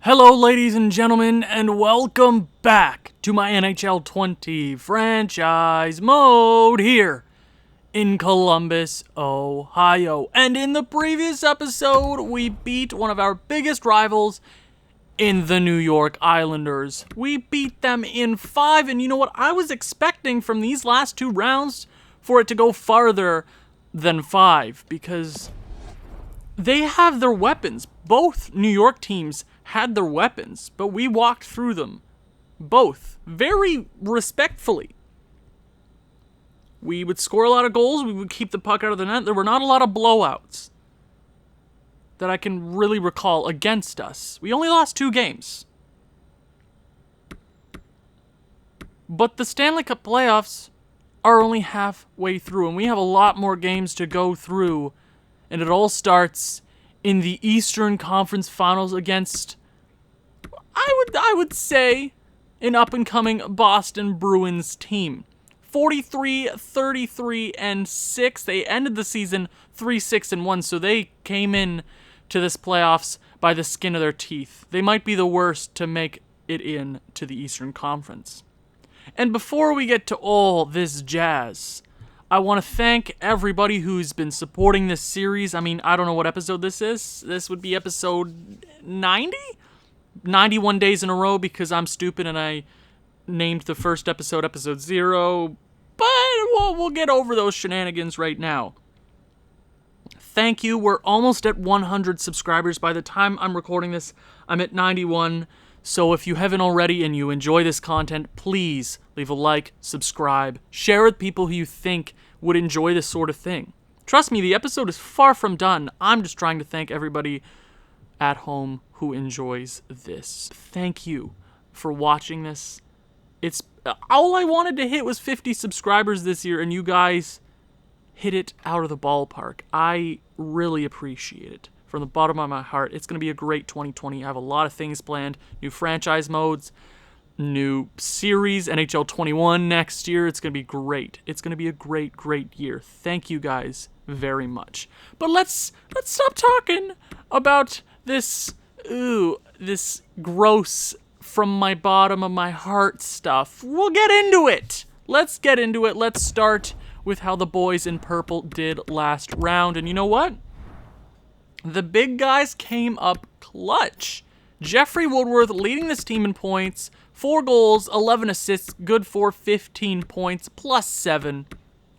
Hello, ladies and gentlemen, and welcome back to my NHL 20 franchise mode here in Columbus, Ohio. And in the previous episode, we beat one of our biggest rivals in the New York Islanders. We beat them in 5, and you know what? I was expecting from these last 2 rounds for it to go farther than 5, because they have their weapons. Both New York teams had their weapons, but we walked through them. Both. Very respectfully. We would score a lot of goals. We would keep the puck out of the net. There were not a lot of blowouts that I can really recall against us. We only lost 2 games. But the Stanley Cup playoffs are only halfway through, and we have a lot more games to go through. And it all starts in the Eastern Conference Finals against, I would say, an up-and-coming Boston Bruins team. 43-33-6. They ended the season 3-6-1, so they came in to this playoffs by the skin of their teeth. They might be the worst to make it in to the Eastern Conference. And before we get to all this jazz, I want to thank everybody who's been supporting this series. I mean, I don't know what episode this is. This would be episode 90? 91 days in a row because I'm stupid and I named the first episode 0. But we'll get over those shenanigans right now. Thank you. We're almost at 100 subscribers. By the time I'm recording this, I'm at 91. So if you haven't already and you enjoy this content, please leave a like, subscribe, share with people who you think would enjoy this sort of thing. Trust me, the episode is far from done. I'm just trying to thank everybody at home who enjoys this. Thank you for watching this. It's all I wanted to hit was 50 subscribers this year, and you guys hit it out of the ballpark. I really appreciate it. From the bottom of my heart, it's going to be a great 2020. I have a lot of things planned. New franchise modes, new series, NHL 21 next year. It's going to be great. It's going to be a great, great year. Thank you guys very much. But let's stop talking about this gross from my bottom of my heart stuff. We'll get into it. Let's get into it. Let's start with how the boys in purple did last round. And you know what? The big guys came up clutch. Jeffrey Woodworth leading this team in points, 4 goals, 11 assists, good for 15 points, plus 7.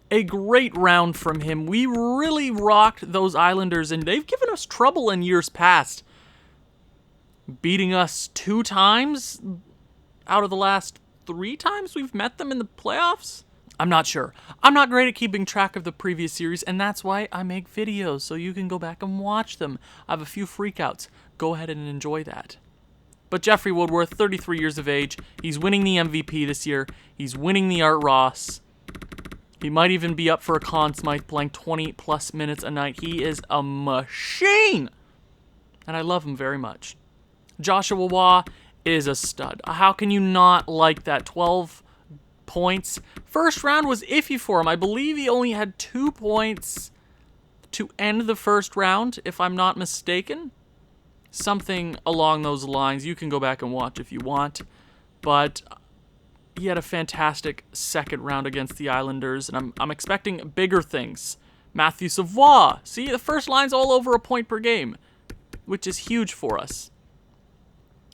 A great round from him. We really rocked those Islanders, and they've given us trouble in years past. Beating us 2 times out of the last 3 times we've met them in the playoffs? I'm not sure. I'm not great at keeping track of the previous series, and that's why I make videos, so you can go back and watch them. I have a few freakouts. Go ahead and enjoy that. But Jeffrey Woodworth, 33 years of age, he's winning the MVP this year. He's winning the Art Ross. He might even be up for a Conn Smythe playing 20-plus minutes a night. He is a machine! And I love him very much. Joshua Waugh is a stud. How can you not like that? 12 points. First round was iffy for him. I believe he only had 2 points to end the first round, if I'm not mistaken. Something along those lines. You can go back and watch if you want. But he had a fantastic second round against the Islanders, and I'm expecting bigger things. Matthew Savoie. See, the first line's all over a point per game, which is huge for us.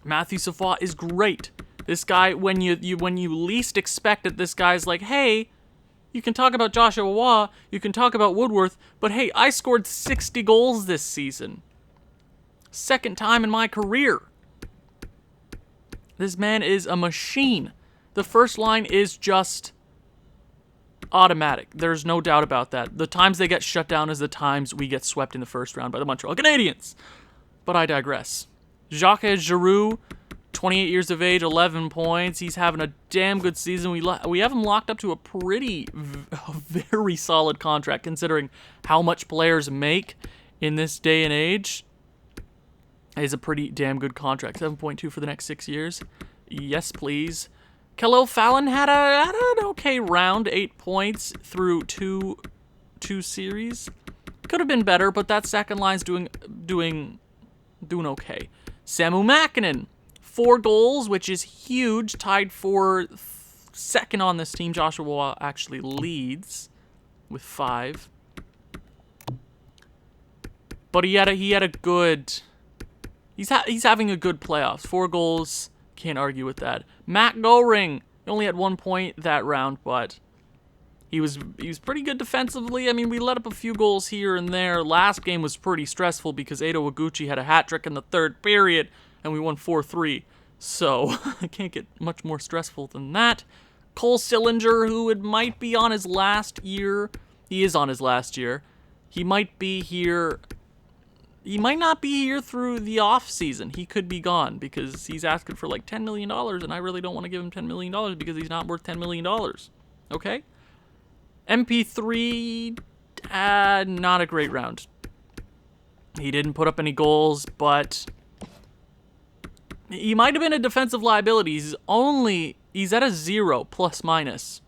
Matthew Savoie is great. This guy, when you least expect it, this guy's like, hey, you can talk about Joshua Waugh, you can talk about Woodworth, but hey, I scored 60 goals this season. Second time in my career. This man is a machine. The first line is just automatic. There's no doubt about that. The times they get shut down is the times we get swept in the first round by the Montreal Canadiens. But I digress. Jacques Giroux, 28 years of age, 11 points. He's having a damn good season. We have him locked up to a very solid contract, considering how much players make in this day and age. It's a pretty damn good contract. 7.2 for the next 6 years. Yes, please. Khalil Fallon had an okay round, 8 points through two series. Could have been better, but that second line's doing okay. Samu Makinen, 4 goals, which is huge, tied for second on this team. Joshua Waugh actually leads with 5. But he had a good... He's having a good playoffs. 4 goals, can't argue with that. Matt Goring, he only had 1 point that round, but he was pretty good defensively. I mean, we let up a few goals here and there. Last game was pretty stressful because Edo Iguchi had a hat trick in the 3rd period, and we won 4-3. So I can't get much more stressful than that. Cole Sillinger, who might be on his last year. He is on his last year. He might be here... He might not be here through the off season. He could be gone because he's asking for like $10 million, and I really don't want to give him $10 million because he's not worth $10 million. Okay? MP3, not a great round. He didn't put up any goals, but he might have been a defensive liability. He's at a 0 plus minus.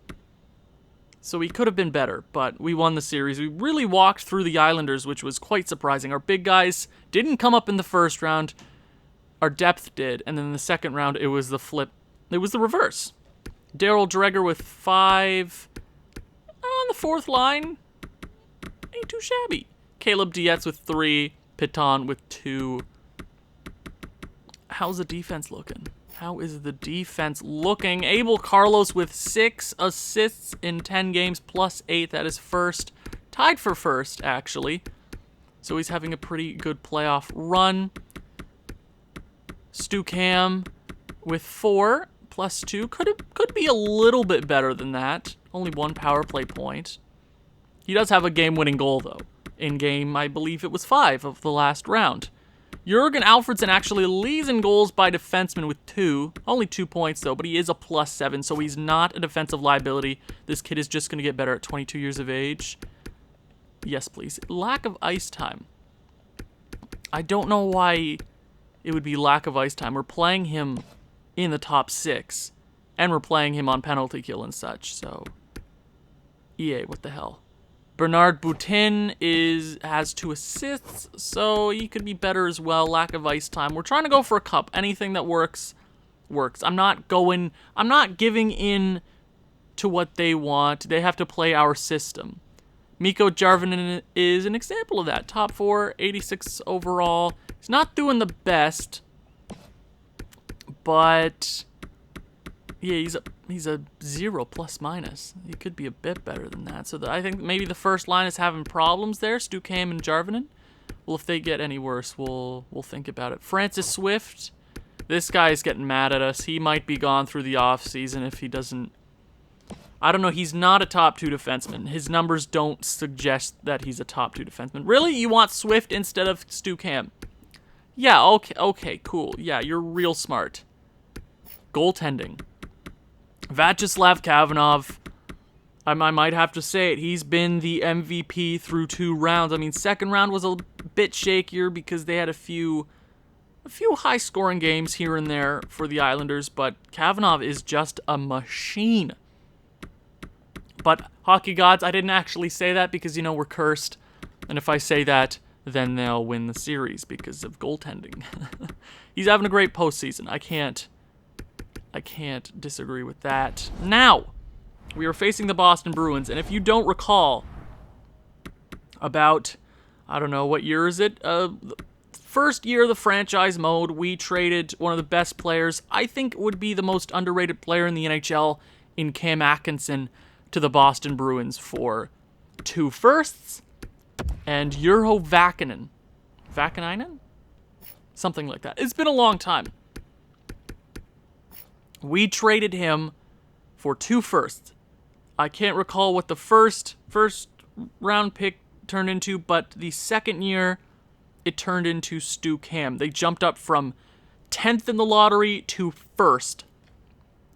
So he could have been better, but we won the series. We really walked through the Islanders, which was quite surprising. Our big guys didn't come up in the first round. Our depth did, and then in the second round, it was the flip. It was the reverse. Daryl Dreger with 5 on the 4th line. Ain't too shabby. Caleb Dietz with 3. Piton with 2. How's the defense looking? How is the defense looking? Abel Carlos with 6 assists in 10 games, plus 8. That is first. Tied for first, actually. So he's having a pretty good playoff run. Stu Cam with 4, plus 2. Could be a little bit better than that. Only 1 power play point. He does have a game-winning goal, though. In game, I believe it was 5 of the last round. Jurgen Alfredson actually leads in goals by defenseman with 2. Only 2 points, though, but he is a plus 7, so he's not a defensive liability. This kid is just going to get better at 22 years of age. Yes, please. Lack of ice time. I don't know why it would be lack of ice time. We're playing him in the top 6, and we're playing him on penalty kill and such, so... EA, what the hell? Bernard Boutin has 2 assists, so he could be better as well. Lack of ice time. We're trying to go for a cup. Anything that works, works. I'm not giving in to what they want. They have to play our system. Mikko Jarvinen is an example of that. Top 4, 86 overall. He's not doing the best, but yeah, he's a 0 plus minus. He could be a bit better than that. So I think maybe the first line is having problems there. Stu Cam and Jarvinen. Well, if they get any worse, we'll think about it. Francis Swift. This guy is getting mad at us. He might be gone through the off season if he doesn't. I don't know. He's not a top 2 defenseman. His numbers don't suggest that he's a top 2 defenseman. Really? You want Swift instead of Stu Cam? Yeah. Okay. Cool. Yeah, you're real smart. Goaltending. Vyacheslav Kavanov, I might have to say it, he's been the MVP through 2 rounds. I mean, second round was a bit shakier because they had a few high-scoring games here and there for the Islanders, but Kavanov is just a machine. But, hockey gods, I didn't actually say that because, we're cursed, and if I say that, then they'll win the series because of goaltending. He's having a great postseason. I can't disagree with that. Now, we are facing the Boston Bruins, and if you don't recall, about, I don't know, what year is it? First year of the franchise mode, we traded one of the best players, I think would be the most underrated player in the NHL, in Cam Atkinson, to the Boston Bruins for 2 firsts, and Urho Vakanainen. Vakanainen? Something like that. It's been a long time. We traded him for 2 firsts. I can't recall what the first round pick turned into, but the second year, it turned into Stu Cam. They jumped up from 10th in the lottery to 1st.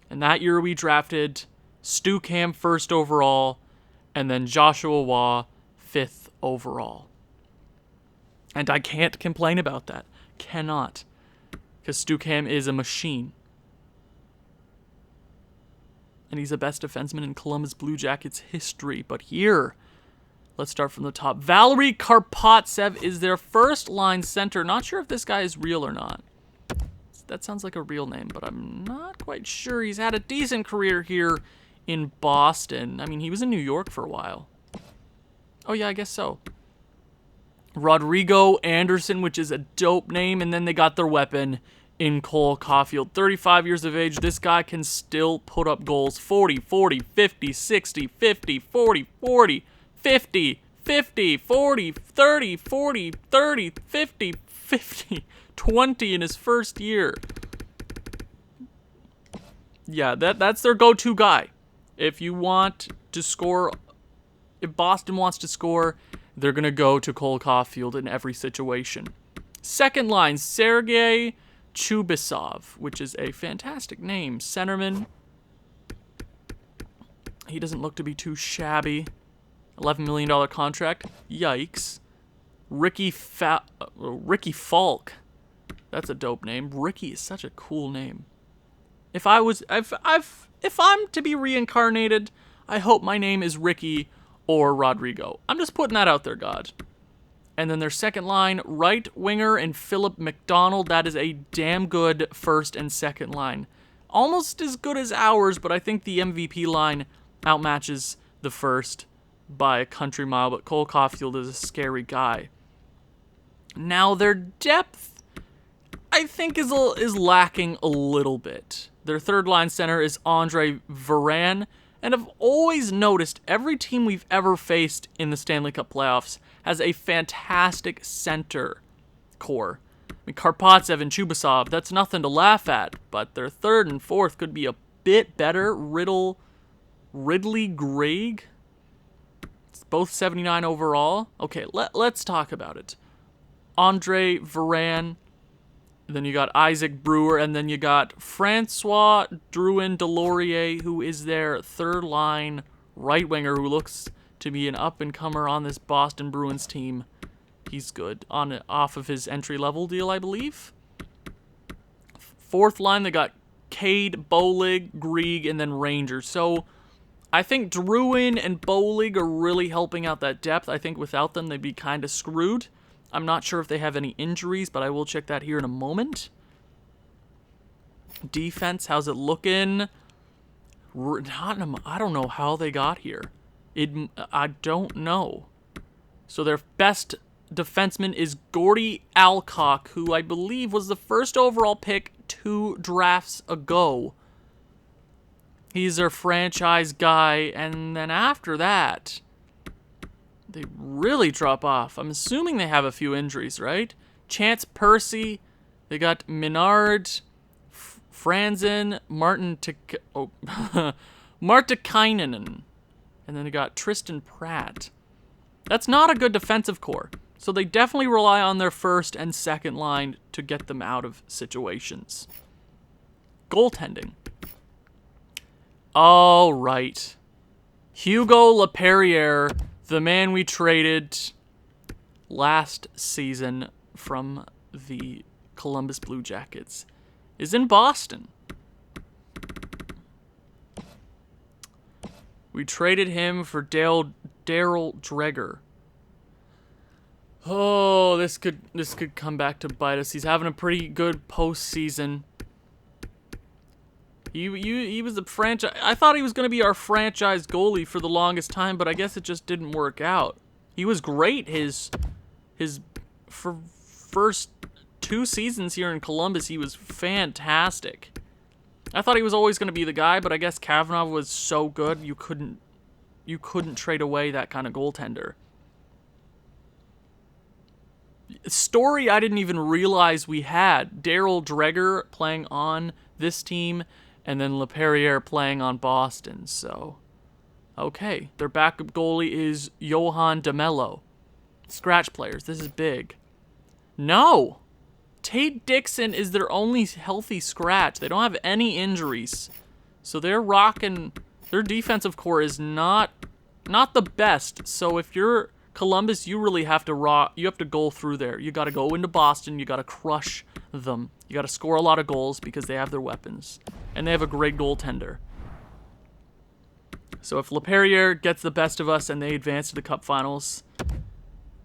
And that year we drafted Stu Cam 1st overall, and then Joshua Waugh 5th overall. And I can't complain about that. Cannot. Because Stu Cam is a machine. And he's the best defenseman in Columbus Blue Jackets history. But here, let's start from the top. Valery Karpatsev is their first line center. Not sure if this guy is real or not. That sounds like a real name, but I'm not quite sure. He's had a decent career here in Boston. I mean, he was in New York for a while. Oh, yeah, I guess so. Rodrigo Anderson, which is a dope name, and then they got their weapon in Cole Caulfield. 35 years of age, this guy can still put up goals. 40, 40, 50, 60, 50, 40, 40, 50, 50, 40, 30, 40, 30, 50, 50, 20 in his first year. Yeah, that's their go-to guy. If you want to score, if Boston wants to score, they're going to go to Cole Caulfield in every situation. Second line, Sergei Chubasov, which is a fantastic name. Centerman. He doesn't look to be too shabby. $11 million contract. Yikes. Ricky Falk. That's a dope name. Ricky is such a cool name. If I'm to be reincarnated, I hope my name is Ricky or Rodrigo. I'm just putting that out there, God. And then their second line, right winger and Philip McDonald. That is a damn good first and second line. Almost as good as ours, but I think the MVP line outmatches the first by a country mile. But Cole Caulfield is a scary guy. Now their depth, I think, is lacking a little bit. Their third line center is Andre Varan. And I've always noticed every team we've ever faced in the Stanley Cup playoffs has a fantastic center core. I mean, Karpatsev and Chubasov, that's nothing to laugh at, but their third and fourth could be a bit better. Ridley Gregg, it's both 79 overall. Okay, let's talk about it. Andre Varan, then you got Isaac Brewer, and then you got Francois Drouin-Delorier, who is their third line right winger, who looks to be an up-and-comer on this Boston Bruins team. He's good off of his entry-level deal, I believe. Fourth line, they got Cade, Bolig, Grieg, and then Ranger. So I think Drouin and Bolig are really helping out that depth. I think without them, they'd be kind of screwed. I'm not sure if they have any injuries, but I will check that here in a moment. Defense, how's it looking? I don't know how they got here. I don't know. So their best defenseman is Gordy Alcock, who I believe was the first overall pick 2 drafts ago. He's their franchise guy, and then after that, they really drop off. I'm assuming they have a few injuries, right? Chance Percy, they got Menard, Franzen, Martikainen, and then they got Tristan Pratt. That's not a good defensive core, so they definitely rely on their first and second line to get them out of situations. Goaltending. All right. Hugo Laperriere, the man we traded last season from the Columbus Blue Jackets, is in Boston. We traded him for Daryl Dreger. Oh, this could come back to bite us. He's having a pretty good postseason. He was a franchise. I thought he was going to be our franchise goalie for the longest time, but I guess it just didn't work out. He was great his first 2 seasons here in Columbus. He was fantastic. I thought he was always going to be the guy, but I guess Kavanaugh was so good you couldn't trade away that kind of goaltender. Story I didn't even realize we had. Daryl Dreger playing on this team, and then Laperriere playing on Boston. So, okay. Their backup goalie is Johan DeMello. Scratch players. This is big. No! Tate Dixon is their only healthy scratch. They don't have any injuries. So they're rocking. Their defensive core is not the best. So if you're Columbus, you really have to you have to go through there. You got to go into Boston. You got to crush them. You got to score a lot of goals because they have their weapons. And they have a great goaltender. So if Laperriere gets the best of us and they advance to the Cup Finals,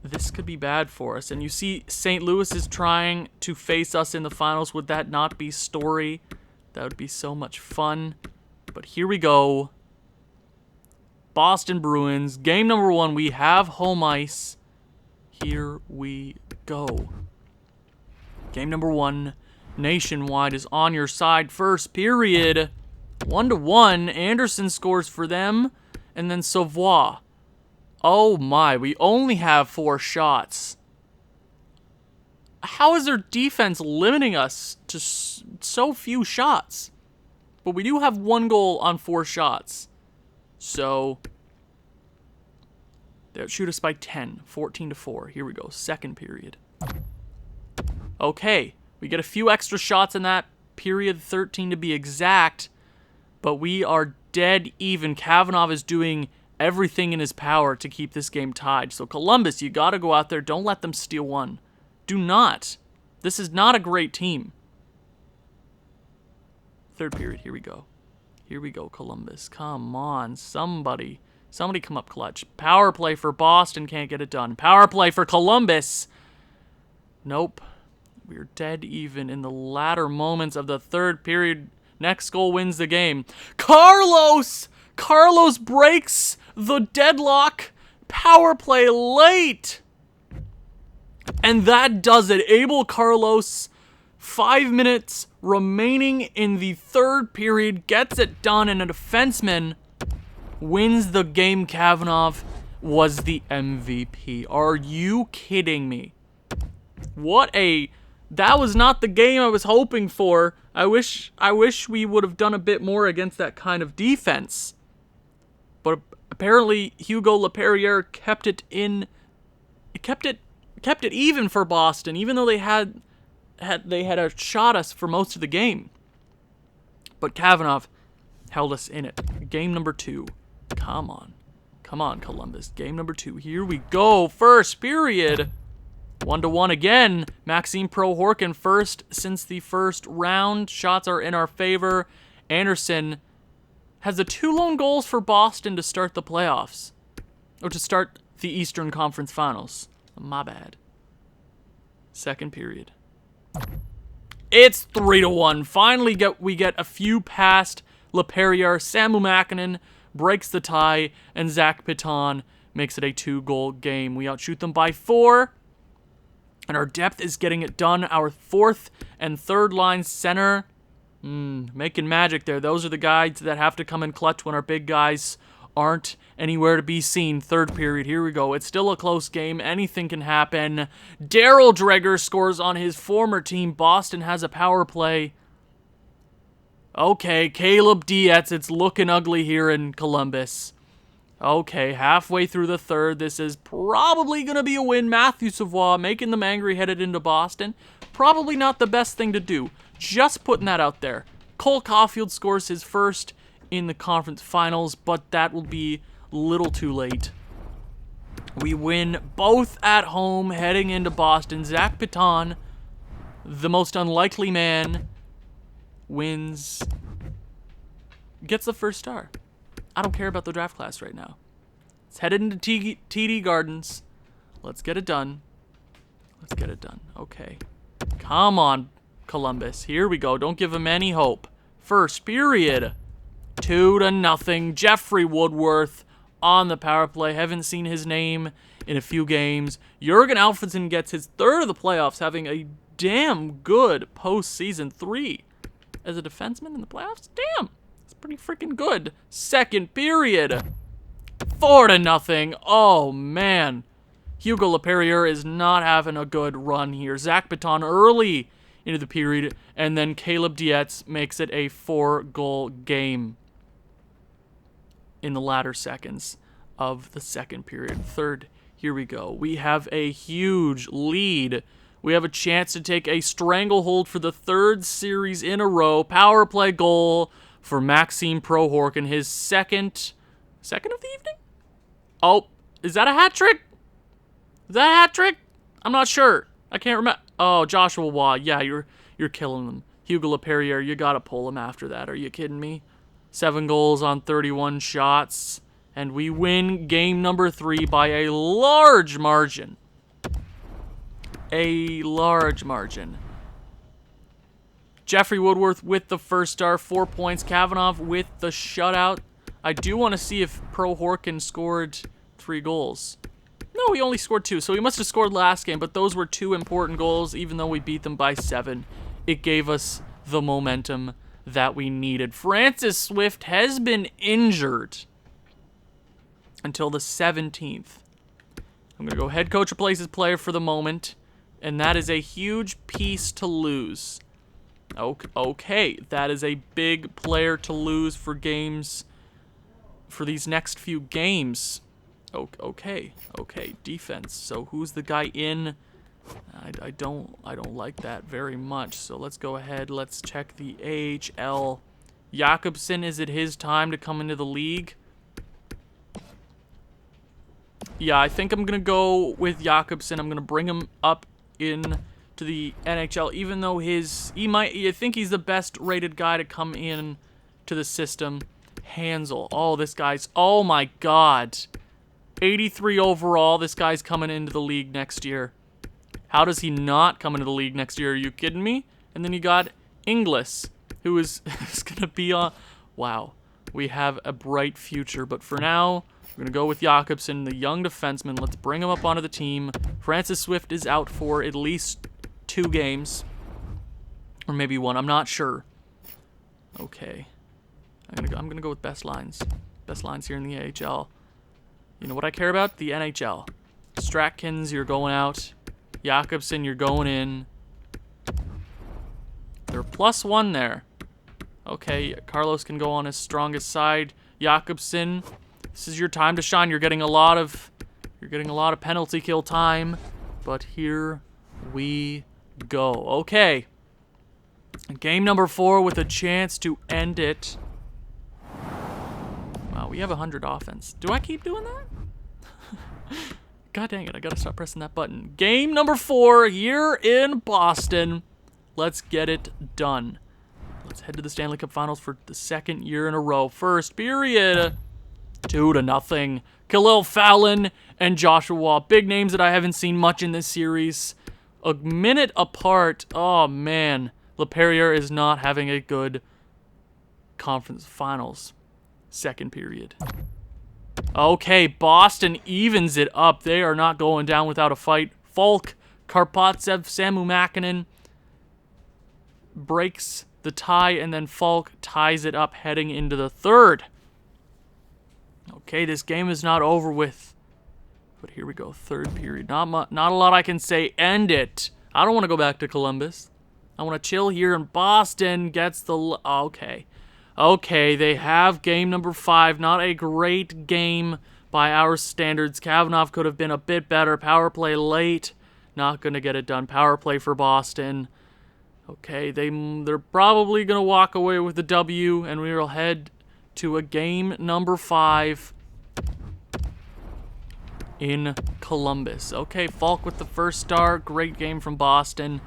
This could be bad for us. And you see St. Louis is trying to face us in the finals. Would that not be story? That would be so much fun. But here we go. Boston Bruins. Game number 1. We have home ice. Here we go. Game number 1. Nationwide is on your side. First period. 1-1. Anderson scores for them. And then Savoie. Oh my, we only have 4 shots. How is their defense limiting us to so few shots? But we do have 1 goal on 4 shots. So, they'll shoot us by 10, 14-4. Here we go, second period. Okay, we get a few extra shots in that period, 13 to be exact. But we are dead even. Kavanagh is doing everything in his power to keep this game tied. So Columbus, you got to go out there. Don't let them steal one. Do not. This is not a great team. Third period. Here we go. Here we go, Columbus. Come on, somebody. Somebody come up clutch. Power play for Boston. Can't get it done. Power play for Columbus. Nope. We're dead even in the latter moments of the third period. Next goal wins the game. Carlos! Carlos breaks the deadlock. Power play late. And that does it. Abel Carlos, 5 minutes remaining in the third period, gets it done, and a defenseman wins the game. Kavanagh was the MVP. Are you kidding me? That was not the game I was hoping for. I wish we would have done a bit more against that kind of defense. But apparently Hugo Laperriere kept it even for Boston, even though they had shot us for most of the game. But Kavanagh held us in it. Game number 2. Come on, Columbus. Game number 2. Here we go. First period. 1-1 again. Maxime Prohorkin first since the first round. Shots are in our favor. Anderson has the 2 lone goals for Boston to start the playoffs. Or to start the Eastern Conference Finals. My bad. Second period. It's 3-1. Finally, we get a few past Laperriere. Samu Makinen breaks the tie, and Zach Piton makes it a 2-goal game. We outshoot them by 4, and our depth is getting it done. Our 4th and 3rd line center, making magic there. Those are the guys that have to come in clutch when our big guys aren't anywhere to be seen. Third period, here we go. It's still a close game. Anything can happen. Daryl Dreger scores on his former team. Boston has a power play. Okay, Caleb Dietz. It's looking ugly here in Columbus. Okay, halfway through the third. This is probably going to be a win. Matthew Savoie making them angry headed into Boston. Probably not the best thing to do. Just putting that out there. Cole Caulfield scores his first in the conference finals, but that will be a little too late. We win both at home heading into Boston. Zach Piton, the most unlikely man, wins, gets the first star. I don't care about the draft class right now. It's headed into TD Gardens. Let's get it done. Let's get it done. Okay. Come on, Columbus. Here we go. Don't give them any hope. First period. 2-0. Jeffrey Woodworth on the power play. Haven't seen his name in a few games. Jurgen Alfredson gets his 3rd of the playoffs, having a damn good postseason. 3 as a defenseman in the playoffs. Damn. It's pretty freaking good. Second period. 4-0. Oh, man. Hugo Laperriere is not having a good run here. Zach Piton early into the period, and then Caleb Dietz makes it a 4-goal game in the latter seconds of the second period. Third, here we go. We have a huge lead. We have a chance to take a stranglehold for the 3rd series in a row. Power play goal for Maxime Prohorkin, his second of the evening? Oh, is that a hat trick? Is that a hat trick? I'm not sure. I can't remember. Oh, Joshua Waugh. Yeah, you're killing them. Hugo Laperriere, you gotta pull him after that. Are you kidding me? 7 goals on 31 shots. And we win game number 3 by a large margin. A large margin. Jeffrey Woodworth with the first star, 4 points. Kavanagh with the shutout. I do want to see if Pro Horkin scored 3 goals. No, he only scored 2, so he must have scored last game, but those were 2 important goals, even though we beat them by 7. It gave us the momentum that we needed. Francis Swift has been injured until the 17th. I'm going to go head coach replaces player for the moment, and that is a huge piece to lose. Okay, that is a big player to lose for games, for these next few games. Okay, defense. So who's the guy in? I don't like that very much. So let's go ahead. Let's check the AHL. Jakobsen, is it his time to come into the league? Yeah, I think I'm gonna go with Jakobsen. I'm gonna bring him up in to the NHL, even though I think he's the best rated guy to come in to the system. Hansel. Oh, this guy's, oh my God. 83 overall. This guy's coming into the league next year. How does he not come into the league next year? Are you kidding me? And then you got Inglis, who is going to be on. Wow. We have a bright future. But for now, we're going to go with Jakobsen, the young defenseman. Let's bring him up onto the team. Francis Swift is out for at least 2 games. Or maybe 1. I'm not sure. Okay. I'm gonna go with best lines. Best lines here in the AHL. You know what I care about? The NHL. Stratkins, you're going out. Jakobsen, you're going in. They're +1 there. Okay, Carlos can go on his strongest side. Jakobsen, this is your time to shine. You're getting a lot of penalty kill time. But here we go. Okay. Game number 4 with a chance to end it. Wow, we have 100 offense. Do I keep doing that? God dang it, I gotta stop pressing that button. Game number 4 here in Boston. Let's get it done. Let's head to the Stanley Cup Finals for the 2nd year in a row. First period, 2-0. Khalil Fallon and Joshua Wall. Big names that I haven't seen much in this series. A minute apart. Oh, man. LaPerriere is not having a good conference finals. 2nd period. Okay, Boston evens it up. They are not going down without a fight. Falk, Karpatsev, Samu Makinen breaks the tie, and then Falk ties it up heading into the 3rd. Okay, this game is not over with. But here we go, 3rd period. Not a lot I can say. End it. I don't want to go back to Columbus. I want to chill here, and Boston gets the... Okay. Okay, they have game number 5. Not a great game by our standards. Kavanagh could have been a bit better. Power play late. Not going to get it done. Power play for Boston. Okay, they're probably going to walk away with the W, and we will head to a game number 5 in Columbus. Okay, Falk with the first star. Great game from Boston.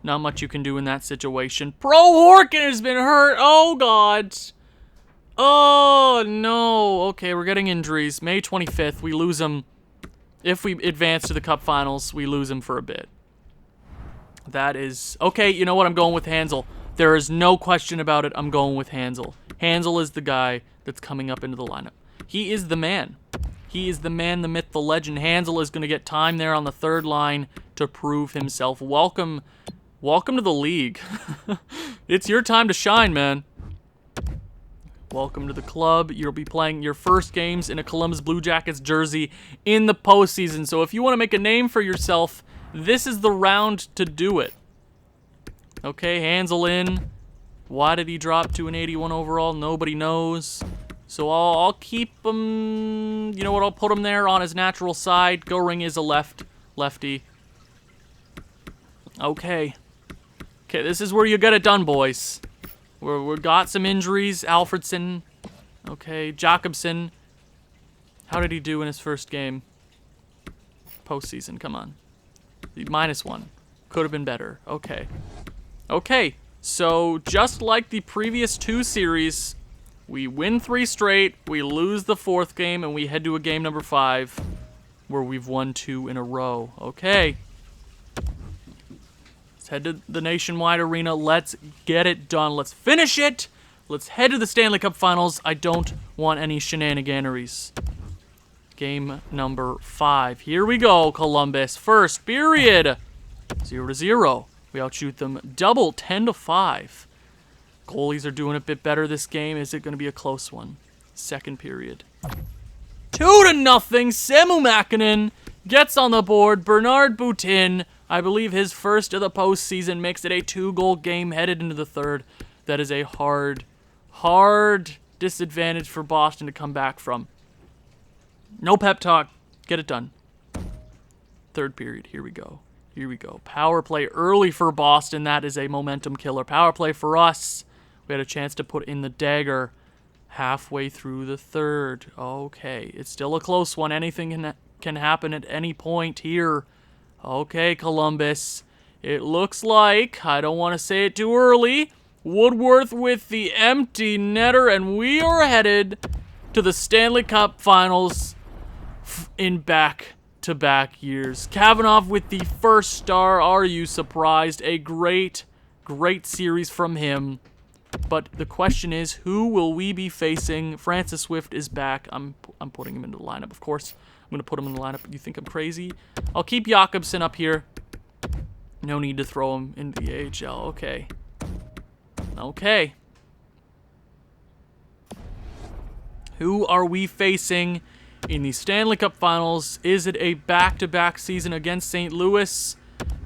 Not much you can do in that situation. Pro Horkin has been hurt. Oh, God. Oh, no. Okay, we're getting injuries. May 25th, we lose him. If we advance to the Cup Finals, we lose him for a bit. That is... Okay, you know what? I'm going with Hansel. There is no question about it. I'm going with Hansel. Hansel is the guy that's coming up into the lineup. He is the man. He is the man, the myth, the legend. Hansel is going to get time there on the 3rd line to prove himself. Welcome to the league. It's your time to shine, man. Welcome to the club. You'll be playing your first games in a Columbus Blue Jackets jersey in the postseason. So if you want to make a name for yourself, this is the round to do it. Okay, Hansel in. Why did he drop to an 81 overall? Nobody knows. So I'll keep him... You know what? I'll put him there on his natural side. Goring is a lefty. Okay. Okay, this is where you get it done, boys. We've got some injuries. Alfredson. Okay, Jakobsen. How did he do in his first game? Postseason, come on. -1. Could have been better. Okay. Okay, so just like the previous 2 series, we win 3 straight, we lose the 4th game, and we head to a game number 5 where we've won 2 in a row. Okay. Let's head to the Nationwide Arena. Let's get it done. Let's finish it. Let's head to the Stanley Cup Finals. I don't want any shenaniganeries. Game number 5. Here we go, Columbus. First period. 0-0. We outshoot them double, 10-5. Goalies are doing a bit better this game. Is it going to be a close one? Second period. 2-0. Samu Makinen gets on the board. Bernard Boutin, I believe his first of the postseason, makes it a 2-goal game headed into the third. That is a hard disadvantage for Boston to come back from. No pep talk. Get it done. Third period. Here we go. Here we go. Power play early for Boston. That is a momentum killer. Power play for us. We had a chance to put in the dagger halfway through the third. Okay, it's still a close one. Anything can happen at any point here. Okay, Columbus. It looks like, I don't want to say it too early, Woodworth with the empty netter, and we are headed to the Stanley Cup Finals in back-to-back years. Kavanagh with the first star. Are you surprised? A great series from him. But the question is, who will we be facing? Francis Swift is back. I'm putting him into the lineup, of course. I'm going to put him in the lineup. You think I'm crazy? I'll keep Jakobsen up here. No need to throw him into the AHL. Okay. Okay. Who are we facing in the Stanley Cup Finals? Is it a back-to-back season against St. Louis?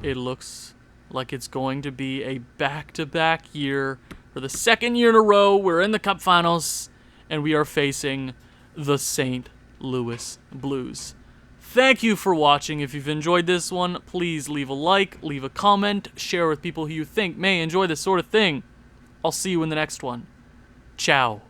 It looks like it's going to be a back-to-back year. For the second year in a row, we're in the Cup Finals, and we are facing the St. Louis Blues. Thank you for watching. If you've enjoyed this one, please leave a like, leave a comment, share with people who you think may enjoy this sort of thing. I'll see you in the next one. Ciao.